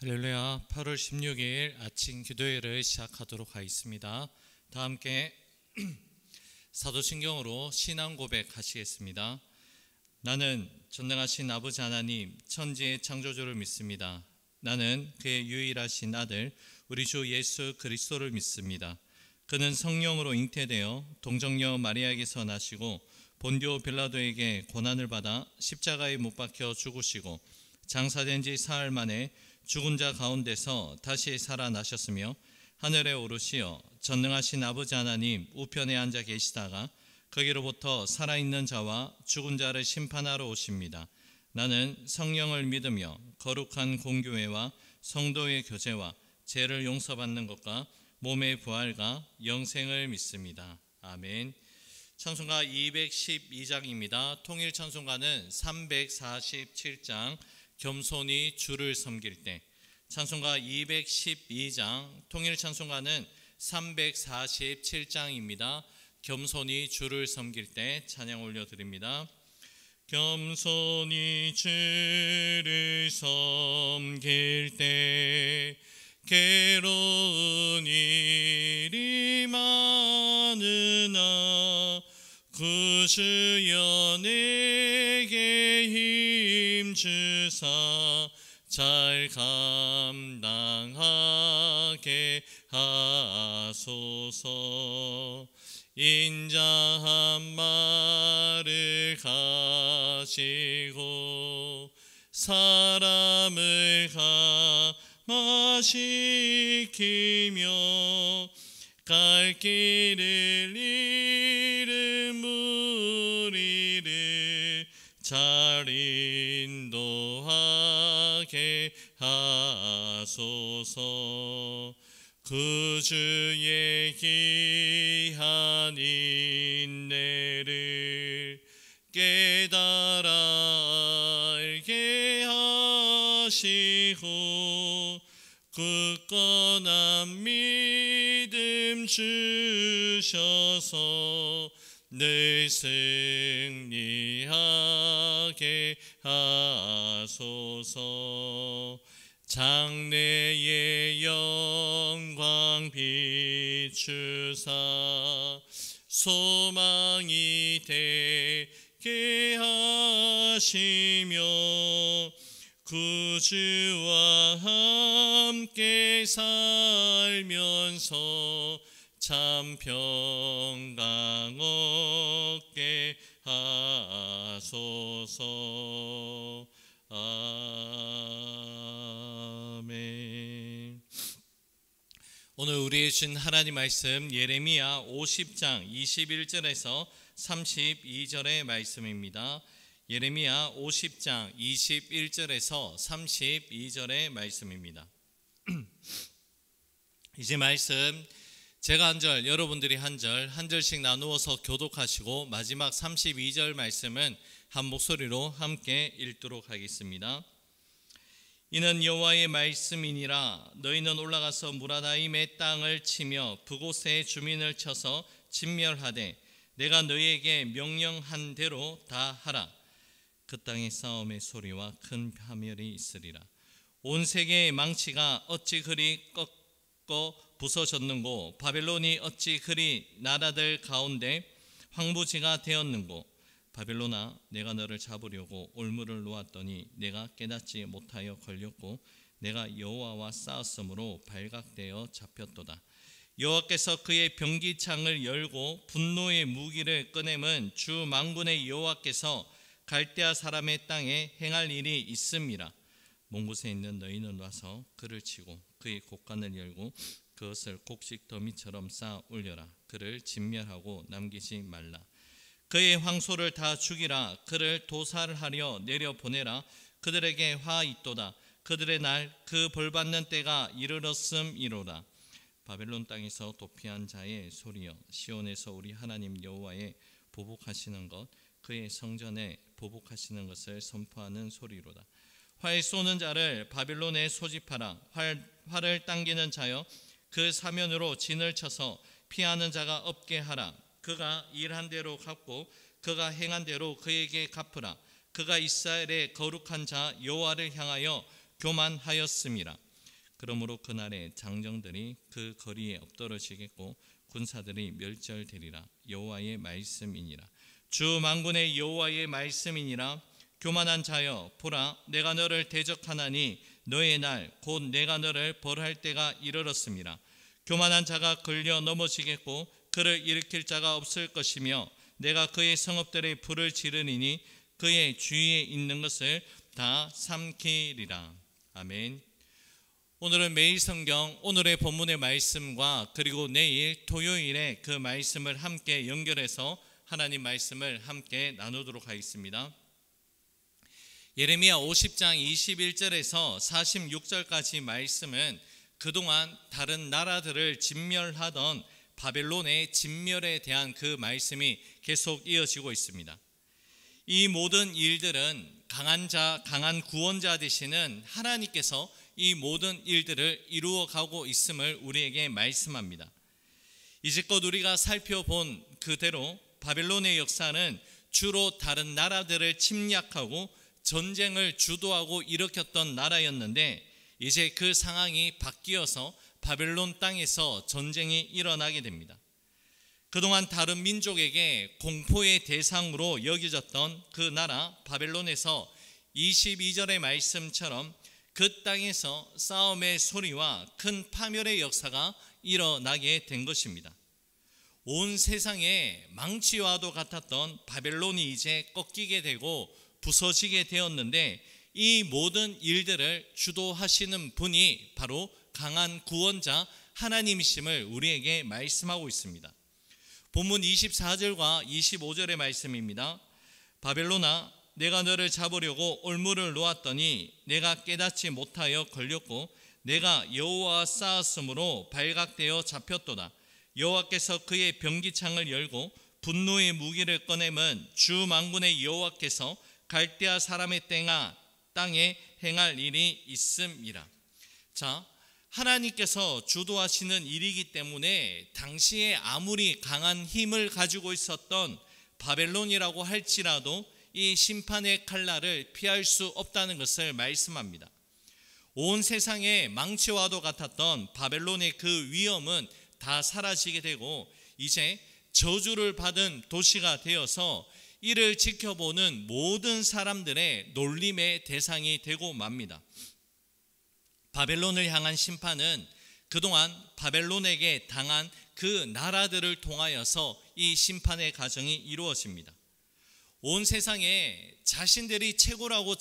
할렐루야. 8월 16일 아침 기도회를 시작하도록 하겠습니다. 다 함께 사도신경으로 신앙 고백하시겠습니다. 나는 전능하신 아버지 하나님 천지의 창조주를 믿습니다. 나는 그의 유일하신 아들 우리 주 예수 그리스도를 믿습니다. 그는 성령으로 잉태되어 동정녀 마리아에게서 나시고 본디오 빌라도에게 고난을 받아 십자가에 못 박혀 죽으시고 장사된 지 사흘 만에 죽은 자 가운데서 다시 살아나셨으며 하늘에 오르시어 전능하신 아버지 하나님 우편에 앉아 계시다가 거기로부터 살아있는 자와 죽은 자를 심판하러 오십니다. 나는 성령을 믿으며 거룩한 공교회와 성도의 교제와 죄를 용서받는 것과 몸의 부활과 영생을 믿습니다. 아멘. 찬송가 212장입니다. 통일 찬송가는 347장 겸손히 주를 섬길 때, 찬송가 212장 통일 찬송가는 347장입니다. 겸손히 주를 섬길 때 찬양 올려드립니다. 겸손히 주를 섬길 때 괴로운 일이 많으나 구주여 내게 힘주사 잘 감당하게 하소서. 인자한 말을 가지고 사람을 감화시키며 갈 길을 잃은 무리를 잘 인도하게 하소서. 구주의 귀한 인내를 깨달아 알게 하시고 굳건한 믿음 주셔서 늘 승리하게 하소서. 장래의 영광 비추사 소망이 되게 하시며 구주와 함께 살면서 참 평강 얻게 하소서. 아멘. 오늘 우리의 주신 하나님 말씀 예레미야 50장 21절에서 32절의 말씀입니다. 예레미야 50장 21절에서 32절의 말씀입니다. 이제 말씀 제가 한 절, 여러분들이 한 절, 한 절씩 나누어서 교독하시고 마지막 32절 말씀은 한 목소리로 함께 읽도록 하겠습니다. 이는 여호와의 말씀이니라. 너희는 올라가서 무라다임의 땅을 치며 그곳의 주민을 쳐서 진멸하되 내가 너희에게 명령한 대로 다 하라. 그 땅에 싸움의 소리와 큰 파멸이 있으리라. 온 세계의 망치가 어찌 그리 꺾어 부서졌는고, 바벨론이 어찌 그리 나라들 가운데 황무지가 되었는고. 바벨론아, 내가 너를 잡으려고 올무를 놓았더니 내가 깨닫지 못하여 걸렸고 내가 여호와와 싸웠으므로 발각되어 잡혔도다. 여호와께서 그의 병기창을 열고 분노의 무기를 꺼내면 주 만군의 여호와께서 갈대아 사람의 땅에 행할 일이 있음이라. 먼 곳에 있는 너희는 와서 그를 치고 그의 곳간을 열고 그것을 곡식 더미처럼 쌓아 올려라. 그를 진멸하고 남기지 말라. 그의 황소를 다 죽이라. 그를 도살하려 내려보내라. 그들에게 화 있도다. 그들의 날 그 벌받는 때가 이르렀음이로라. 바벨론 땅에서 도피한 자의 소리여, 시온에서 우리 하나님 여호와의 보복하시는 것, 그의 성전에 보복하시는 것을 선포하는 소리로다. 활 쏘는 자를 바벨론에 소집하라. 활을 당기는 자여, 그 사면으로 진을 쳐서 피하는 자가 없게 하라. 그가 일한 대로 갚고 그가 행한 대로 그에게 갚으라. 그가 이스라엘의 거룩한 자 여호와를 향하여 교만하였음이라. 그러므로 그날에 장정들이 그 거리에 엎드러지겠고 군사들이 멸절되리라. 여호와의 말씀이니라. 주 만군의 여호와의 말씀이니라. 교만한 자여, 보라, 내가 너를 대적하나니 너의 날 곧 내가 너를 벌할 때가 이르렀음이라. 교만한 자가 걸려 넘어지겠고 그를 일으킬 자가 없을 것이며 내가 그의 성읍들의 불을 지르리니 그의 주위에 있는 것을 다 삼키리라. 아멘. 오늘은 매일 성경 오늘의 본문의 말씀과 그리고 내일 토요일에 그 말씀을 함께 연결해서 하나님 말씀을 함께 나누도록 하겠습니다. 예레미야 50장 21절에서 46절까지 말씀은 그동안 다른 나라들을 진멸하던 바벨론의 진멸에 대한 그 말씀이 계속 이어지고 있습니다. 이 모든 일들은 강한 자, 강한 구원자 되시는 하나님께서 이 모든 일들을 이루어가고 있음을 우리에게 말씀합니다. 이제껏 우리가 살펴본 그대로 바벨론의 역사는 주로 다른 나라들을 침략하고 전쟁을 주도하고 일으켰던 나라였는데 이제 그 상황이 바뀌어서 바벨론 땅에서 전쟁이 일어나게 됩니다. 그동안 다른 민족에게 공포의 대상으로 여겨졌던 그 나라 바벨론에서 22절의 말씀처럼 그 땅에서 싸움의 소리와 큰 파멸의 역사가 일어나게 된 것입니다. 온 세상에 망치와도 같았던 바벨론이 이제 꺾이게 되고 부서지게 되었는데 이 모든 일들을 주도하시는 분이 바로 강한 구원자 하나님이심을 우리에게 말씀하고 있습니다. 본문 24절과 25절의 말씀입니다. 바벨론아, 내가 너를 잡으려고 올무를 놓았더니 내가 깨닫지 못하여 걸렸고 내가 여호와와 싸웠으므로 발각되어 잡혔도다. 여호와께서 그의 병기창을 열고 분노의 무기를 꺼내면 주 만군의 여호와께서 갈대아 사람의 땅에 행할 일이 있음이라. 자, 하나님께서 주도하시는 일이기 때문에 당시에 아무리 강한 힘을 가지고 있었던 바벨론이라고 할지라도 이 심판의 칼날을 피할 수 없다는 것을 말씀합니다. 온 세상에 망치와도 같았던 바벨론의 그 위엄은 다 사라지게 되고 이제 저주를 받은 도시가 되어서 이를 지켜보는 모든 사람들의 놀림의 대상이 되고 맙니다. 바벨론을 향한 심판은 그동안 바벨론에게 당한 그 나라들을 통하여서 이 심판의 과정이 이루어집니다. 온 세상에 자신들이 최고라고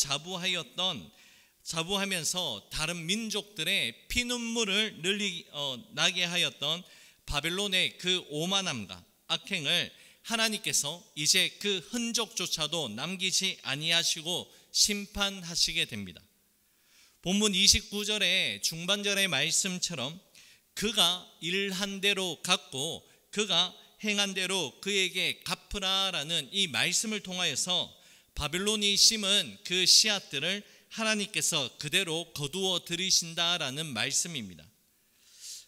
자부하면서 다른 민족들의 피눈물을 나게 하였던 바벨론의 그 오만함과 악행을 하나님께서 이제 그 흔적조차도 남기지 아니하시고 심판하시게 됩니다. 본문 29절의 중반절의 말씀처럼 그가 일한 대로 갚고 그가 행한 대로 그에게 갚으라라는 이 말씀을 통하여서 바벨론이 심은 그 씨앗들을 하나님께서 그대로 거두어 들이신다라는 말씀입니다.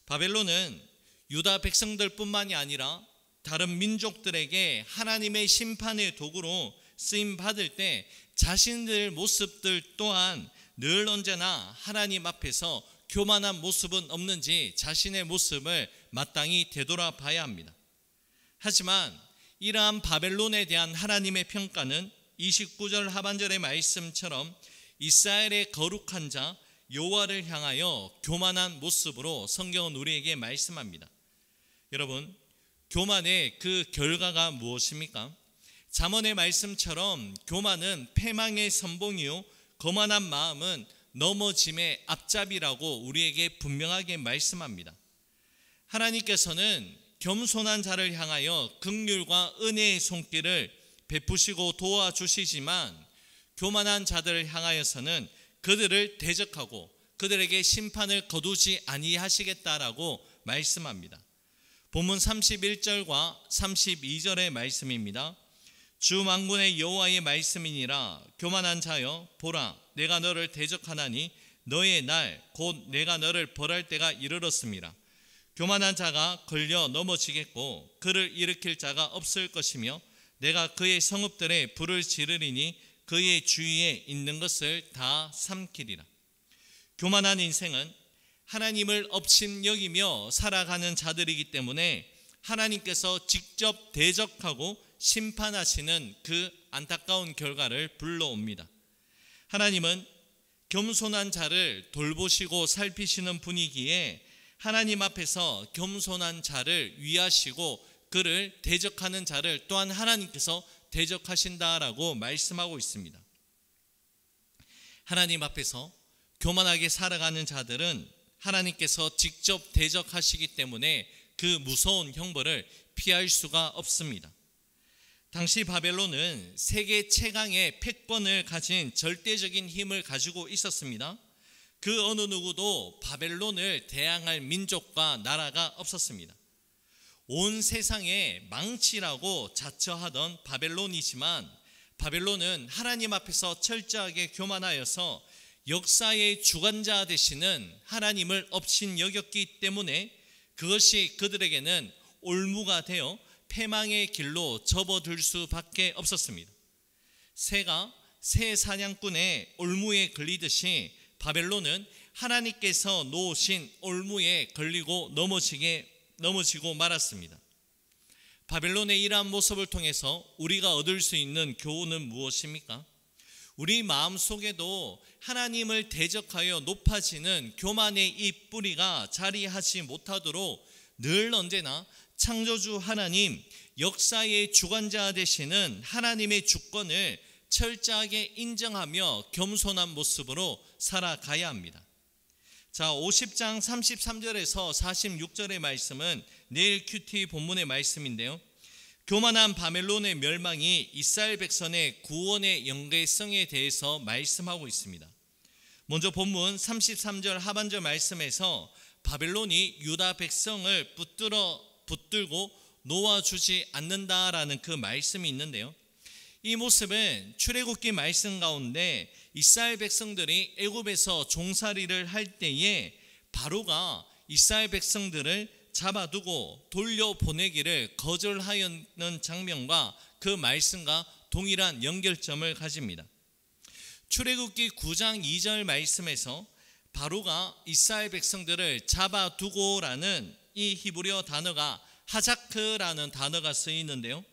바벨론은 유다 백성들뿐만이 아니라 다른 민족들에게 하나님의 심판의 도구로 쓰임받을 때 자신들 모습들 또한 늘 언제나 하나님 앞에서 교만한 모습은 없는지 자신의 모습을 마땅히 되돌아봐야 합니다. 하지만 이러한 바벨론에 대한 하나님의 평가는 29절 하반절의 말씀처럼 이스라엘의 거룩한 자 여호와를 향하여 교만한 모습으로 성경은 우리에게 말씀합니다. 여러분, 교만의 그 결과가 무엇입니까? 잠언의 말씀처럼 교만은 패망의 선봉이요 거만한 마음은 넘어짐의 앞잡이라고 우리에게 분명하게 말씀합니다. 하나님께서는 겸손한 자를 향하여 긍휼과 은혜의 손길을 베푸시고 도와주시지만 교만한 자들을 향하여서는 그들을 대적하고 그들에게 심판을 거두지 아니하시겠다라고 말씀합니다. 본문 31절과 32절의 말씀입니다. 주 만군의 여호와의 말씀이니라. 교만한 자여, 보라, 내가 너를 대적하나니 너의 날 곧 내가 너를 벌할 때가 이르렀음이라. 교만한 자가 걸려 넘어지겠고 그를 일으킬 자가 없을 것이며 내가 그의 성읍들에 불을 지르리니 그의 주위에 있는 것을 다 삼키리라. 교만한 인생은 하나님을 업신여기며 살아가는 자들이기 때문에 하나님께서 직접 대적하고 심판하시는 그 안타까운 결과를 불러옵니다. 하나님은 겸손한 자를 돌보시고 살피시는 분이기에 하나님 앞에서 겸손한 자를 위하시고 그를 대적하는 자를 또한 하나님께서 대적하신다라고 말씀하고 있습니다. 하나님 앞에서 교만하게 살아가는 자들은 하나님께서 직접 대적하시기 때문에 그 무서운 형벌을 피할 수가 없습니다. 당시 바벨론은 세계 최강의 패권을 가진 절대적인 힘을 가지고 있었습니다. 그 어느 누구도 바벨론을 대항할 민족과 나라가 없었습니다. 온 세상에 망치라고 자처하던 바벨론이지만 바벨론은 하나님 앞에서 철저하게 교만하여서 역사의 주관자 되시는 하나님을 업신여겼기 때문에 그것이 그들에게는 올무가 되어 패망의 길로 접어들 수밖에 없었습니다. 새가 새 사냥꾼의 올무에 걸리듯이 바벨론은 하나님께서 놓으신 올무에 걸리고 넘어지고 말았습니다. 바벨론의 이러한 모습을 통해서 우리가 얻을 수 있는 교훈은 무엇입니까? 우리 마음속에도 하나님을 대적하여 높아지는 교만의 이 뿌리가 자리하지 못하도록 늘 언제나 창조주 하나님, 역사의 주관자 되시는 하나님의 주권을 철저하게 인정하며 겸손한 모습으로 살아가야 합니다. 자, 50장 33절에서 46절의 말씀은 내일 큐티 본문의 말씀인데요. 교만한 바벨론의 멸망이 이스라엘 백성의 구원의 연계성에 대해서 말씀하고 있습니다. 먼저 본문 33절 하반절 말씀에서 바벨론이 유다 백성을 붙들고 놓아주지 않는다라는 그 말씀이 있는데요. 이 모습은 출애굽기 말씀 가운데 이스라엘 백성들이 애굽에서 종살이를 할 때에 바로가 이스라엘 백성들을 잡아두고 돌려보내기를 거절하였는 장면과 그 말씀과 동일한 연결점을 가집니다. 출애굽기 9장 2절 말씀에서 바로가 이스라엘 백성들을 잡아두고라는 이 히브리어 단어가 하자크라는 단어가 쓰이는데요.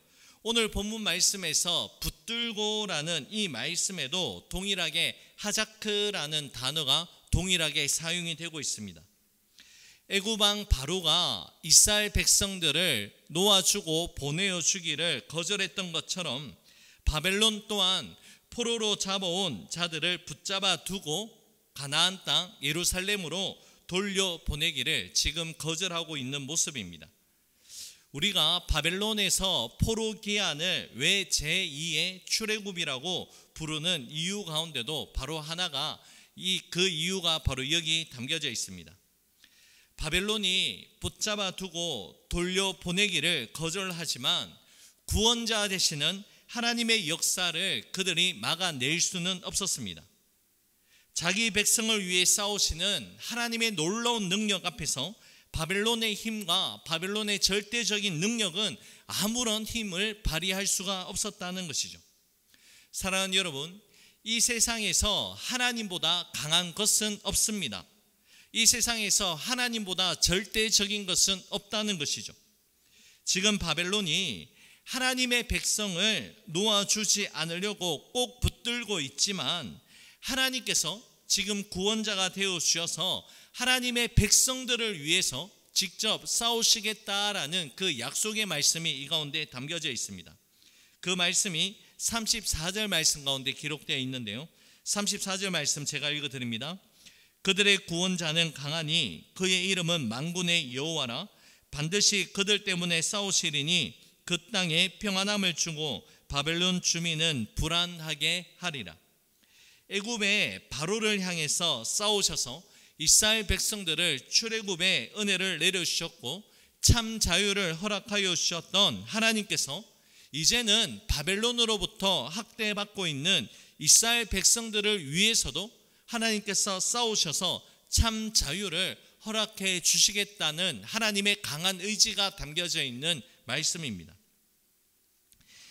오늘 본문 말씀에서 붙들고라는 이 말씀에도 동일하게 하자크라는 단어가 동일하게 사용이 되고 있습니다. 애굽 왕 바로가 이스라엘 백성들을 놓아주고 보내어주기를 거절했던 것처럼 바벨론 또한 포로로 잡아온 자들을 붙잡아 두고 가나안 땅 예루살렘으로 돌려보내기를 지금 거절하고 있는 모습입니다. 우리가 바벨론에서 포로 기한을 왜 제2의 출애굽이라고 부르는 이유 가운데도 바로 하나가 그 이유가 바로 여기 담겨져 있습니다. 바벨론이 붙잡아 두고 돌려보내기를 거절하지만 구원자 되시는 하나님의 역사를 그들이 막아낼 수는 없었습니다. 자기 백성을 위해 싸우시는 하나님의 놀라운 능력 앞에서 바벨론의 힘과 바벨론의 절대적인 능력은 아무런 힘을 발휘할 수가 없었다는 것이죠. 사랑하는 여러분, 이 세상에서 하나님보다 강한 것은 없습니다. 이 세상에서 하나님보다 절대적인 것은 없다는 것이죠. 지금 바벨론이 하나님의 백성을 놓아주지 않으려고 꼭 붙들고 있지만 하나님께서 지금 구원자가 되어 주셔서 하나님의 백성들을 위해서 직접 싸우시겠다라는 그 약속의 말씀이 이 가운데 담겨져 있습니다. 그 말씀이 34절 말씀 가운데 기록되어 있는데요. 34절 말씀 제가 읽어드립니다. 그들의 구원자는 강하니 그의 이름은 만군의 여호와라. 반드시 그들 때문에 싸우시리니 그 땅에 평안함을 주고 바벨론 주민은 불안하게 하리라. 애굽의 바로를 향해서 싸우셔서 이스라엘 백성들을 출애굽의 은혜를 내려주셨고 참 자유를 허락하여 주셨던 하나님께서 이제는 바벨론으로부터 학대받고 있는 이스라엘 백성들을 위해서도 하나님께서 싸우셔서 참 자유를 허락해 주시겠다는 하나님의 강한 의지가 담겨져 있는 말씀입니다.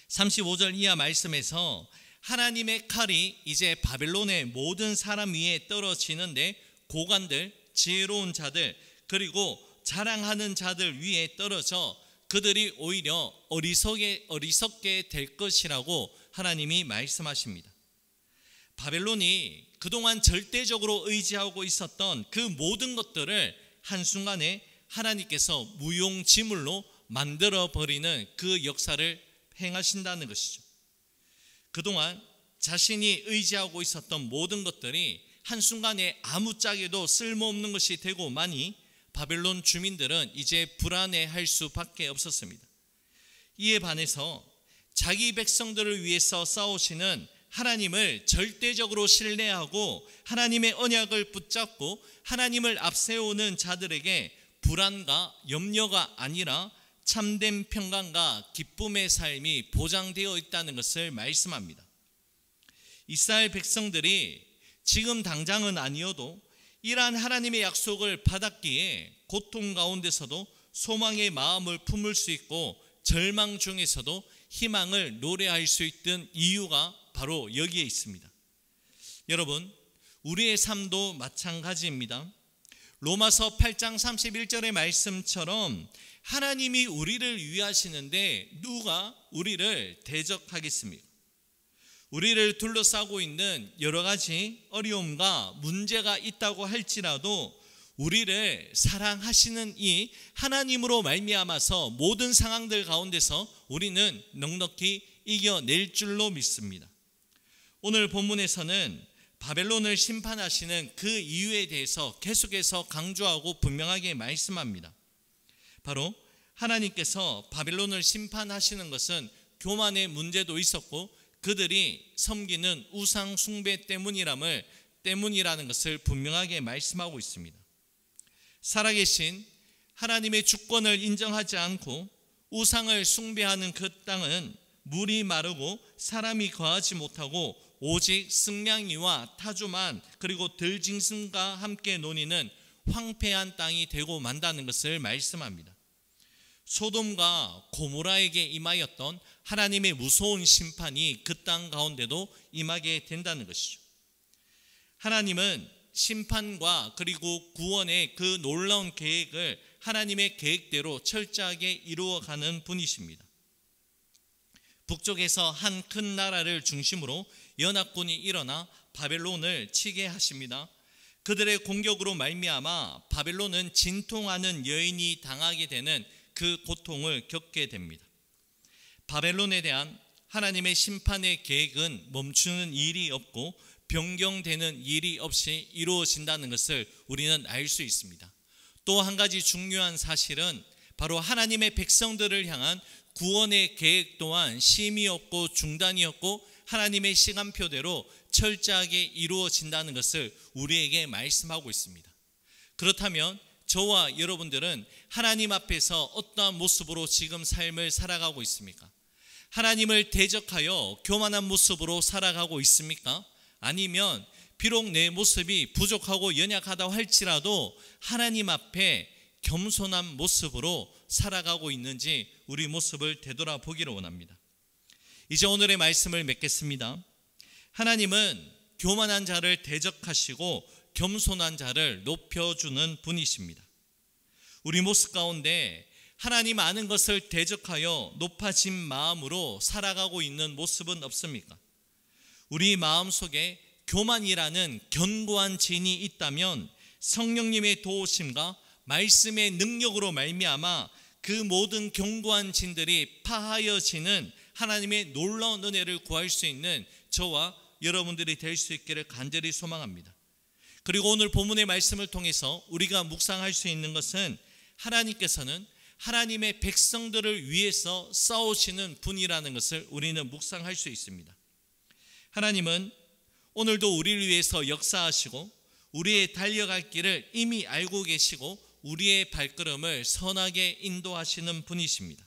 35절 이하 말씀에서 하나님의 칼이 이제 바벨론의 모든 사람 위에 떨어지는데 고관들, 지혜로운 자들 그리고 자랑하는 자들 위에 떨어져 그들이 오히려 어리석게 될 것이라고 하나님이 말씀하십니다. 바벨론이 그동안 절대적으로 의지하고 있었던 그 모든 것들을 한순간에 하나님께서 무용지물로 만들어버리는 그 역사를 행하신다는 것이죠. 그동안 자신이 의지하고 있었던 모든 것들이 한순간에 아무짝에도 쓸모없는 것이 되고 마니 바벨론 주민들은 이제 불안해할 수밖에 없었습니다. 이에 반해서 자기 백성들을 위해서 싸우시는 하나님을 절대적으로 신뢰하고 하나님의 언약을 붙잡고 하나님을 앞세우는 자들에게 불안과 염려가 아니라 참된 평강과 기쁨의 삶이 보장되어 있다는 것을 말씀합니다. 이스라엘 백성들이 지금 당장은 아니어도 이러한 하나님의 약속을 받았기에 고통 가운데서도 소망의 마음을 품을 수 있고 절망 중에서도 희망을 노래할 수 있던 이유가 바로 여기에 있습니다. 여러분, 우리의 삶도 마찬가지입니다. 로마서 8장 31절의 말씀처럼 하나님이 우리를 위하시는데 누가 우리를 대적하겠습니까? 우리를 둘러싸고 있는 여러 가지 어려움과 문제가 있다고 할지라도 우리를 사랑하시는 이 하나님으로 말미암아서 모든 상황들 가운데서 우리는 넉넉히 이겨낼 줄로 믿습니다. 오늘 본문에서는 바벨론을 심판하시는 그 이유에 대해서 계속해서 강조하고 분명하게 말씀합니다. 바로 하나님께서 바벨론을 심판하시는 것은 교만의 문제도 있었고 그들이 섬기는 우상 숭배 때문이라는 것을 분명하게 말씀하고 있습니다. 살아계신 하나님의 주권을 인정하지 않고 우상을 숭배하는 그 땅은 물이 마르고 사람이 거하지 못하고 오직 승냥이와 타조만 그리고 들짐승과 함께 노니는 황폐한 땅이 되고 만다는 것을 말씀합니다. 소돔과 고모라에게 임하였던 하나님의 무서운 심판이 그 땅 가운데도 임하게 된다는 것이죠. 하나님은 심판과 그리고 구원의 그 놀라운 계획을 하나님의 계획대로 철저하게 이루어가는 분이십니다. 북쪽에서 한 큰 나라를 중심으로 연합군이 일어나 바벨론을 치게 하십니다. 그들의 공격으로 말미암아 바벨론은 진통하는 여인이 당하게 되는 그 고통을 겪게 됩니다. 바벨론에 대한 하나님의 심판의 계획은 멈추는 일이 없고 변경되는 일이 없이 이루어진다는 것을 우리는 알 수 있습니다. 또 한 가지 중요한 사실은 바로 하나님의 백성들을 향한 구원의 계획 또한 쉼이 없고 중단이 없고 하나님의 시간표대로 철저하게 이루어진다는 것을 우리에게 말씀하고 있습니다. 그렇다면 저와 여러분들은 하나님 앞에서 어떠한 모습으로 지금 삶을 살아가고 있습니까? 하나님을 대적하여 교만한 모습으로 살아가고 있습니까? 아니면 비록 내 모습이 부족하고 연약하다고 할지라도 하나님 앞에 겸손한 모습으로 살아가고 있는지 우리 모습을 되돌아보기를 원합니다. 이제 오늘의 말씀을 맺겠습니다. 하나님은 교만한 자를 대적하시고 겸손한 자를 높여주는 분이십니다. 우리 모습 가운데 하나님 아는 것을 대적하여 높아진 마음으로 살아가고 있는 모습은 없습니까? 우리 마음속에 교만이라는 견고한 진이 있다면 성령님의 도우심과 말씀의 능력으로 말미암아 그 모든 견고한 진들이 파하여지는 하나님의 놀라운 은혜를 구할 수 있는 저와 여러분들이 될 수 있기를 간절히 소망합니다. 그리고 오늘 본문의 말씀을 통해서 우리가 묵상할 수 있는 것은 하나님께서는 하나님의 백성들을 위해서 싸우시는 분이라는 것을 우리는 묵상할 수 있습니다. 하나님은 오늘도 우리를 위해서 역사하시고 우리의 달려갈 길을 이미 알고 계시고 우리의 발걸음을 선하게 인도하시는 분이십니다.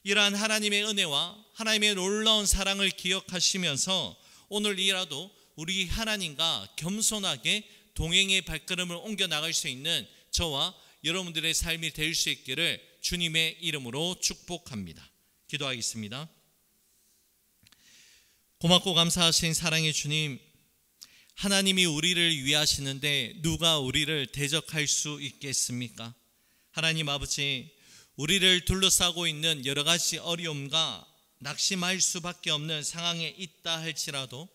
이러한 하나님의 은혜와 하나님의 놀라운 사랑을 기억하시면서 오늘이라도 우리 하나님과 겸손하게 동행의 발걸음을 옮겨 나갈 수 있는 저와 여러분들의 삶이 될 수 있기를 주님의 이름으로 축복합니다. 기도하겠습니다. 고맙고 감사하신 사랑의 주님, 하나님이 우리를 위하시는데 누가 우리를 대적할 수 있겠습니까? 하나님 아버지, 우리를 둘러싸고 있는 여러 가지 어려움과 낙심할 수밖에 없는 상황에 있다 할지라도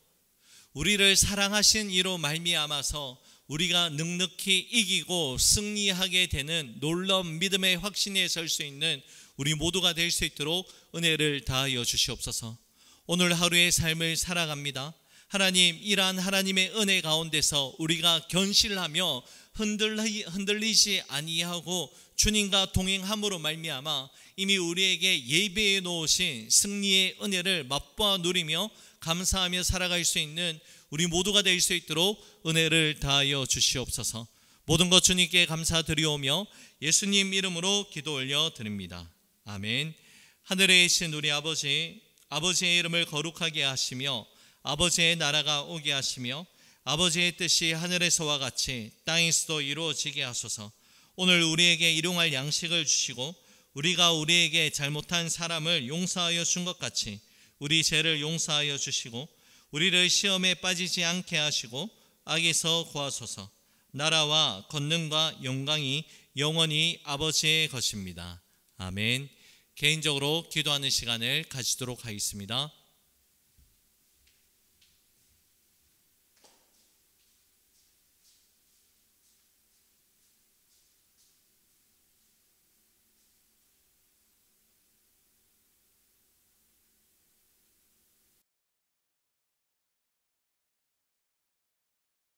우리를 사랑하신 이로 말미암아서 우리가 넉넉히 이기고 승리하게 되는 놀라운 믿음의 확신에 설 수 있는 우리 모두가 될 수 있도록 은혜를 다하여 주시옵소서. 오늘 하루의 삶을 살아갑니다. 하나님, 이러한 하나님의 은혜 가운데서 우리가 견실하며 흔들리지 아니하고 주님과 동행함으로 말미암아 이미 우리에게 예배해 놓으신 승리의 은혜를 맛보아 누리며 감사하며 살아갈 수 있는 우리 모두가 될 수 있도록 은혜를 다하여 주시옵소서. 모든 것 주님께 감사드리오며 예수님 이름으로 기도 올려 드립니다. 아멘. 하늘에 계신 우리 아버지, 아버지의 이름을 거룩하게 하시며 아버지의 나라가 오게 하시며 아버지의 뜻이 하늘에서와 같이 땅에서도 이루어지게 하소서. 오늘 우리에게 일용할 양식을 주시고 우리가 우리에게 잘못한 사람을 용서하여 준 것 같이 우리 죄를 용서하여 주시고 우리를 시험에 빠지지 않게 하시고 악에서 구하소서. 나라와 권능과 영광이 영원히 아버지의 것입니다. 아멘. 개인적으로 기도하는 시간을 가지도록 하겠습니다.